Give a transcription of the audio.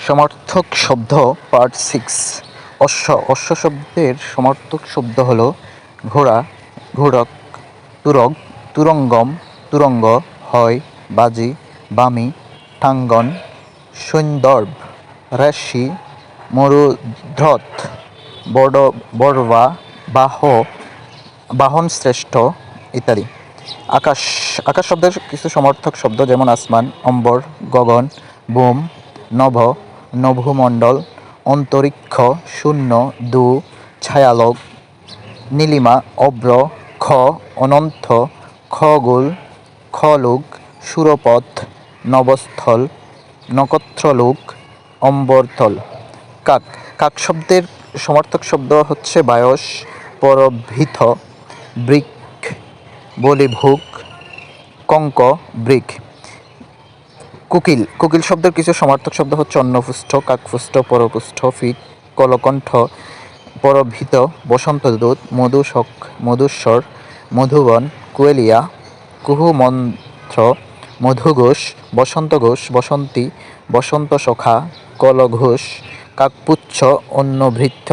সমার্থক শব্দ পার্ট 6। অশ্ব। অশ্ব শব্দের সমার্থক শব্দ হল ঘোড়া, ঘোড়ক, তুরগ, তুরঙ্গম, তুরঙ্গ, হয়, বাজি, বামি, টাঙ্গন, সৈন্দর্ভ, ঋষি, মরুধ্রত, বড়বা, বাহন শ্রেষ্ঠ ইত্যাদি। আকাশ। আকাশ শব্দের কিছু সমার্থক শব্দ যেমন আসমান, অম্বর, গগন, বোম, নভ, নভোমণ্ডল, অন্তরিক্ষ, শূন্য, দু, ছায়ালোক, নীলিমা, অভ্র, খ, অনন্ত, খগোল, খলোক, সুরপথ, নভস্থল, নক্ষত্রলোক, অম্বরতল। কাক। কাক শব্দের সমার্থক শব্দ হচ্ছে বায়স, পরভৃত, বৃক, বলিভুক, কঙ্ক, বৃক। কোকিল। কোকিল শব্দের কিছু সমার্থক শব্দ হচ্ছে অন্নপুষ্ট, কাকপুষ্ট, পরপুষ্ট, ফিক, কলকণ্ঠ, পরভৃত, বসন্তদূত, মধুশক, মধুস্বর, মধুবন, কোয়েলিয়া, কুহুমন্ত্র, মধুঘোষ, বসন্তঘোষ, বসন্তী, বসন্তসখা, কলঘোষ, কাকপুচ্ছ, অন্নভৃত্য।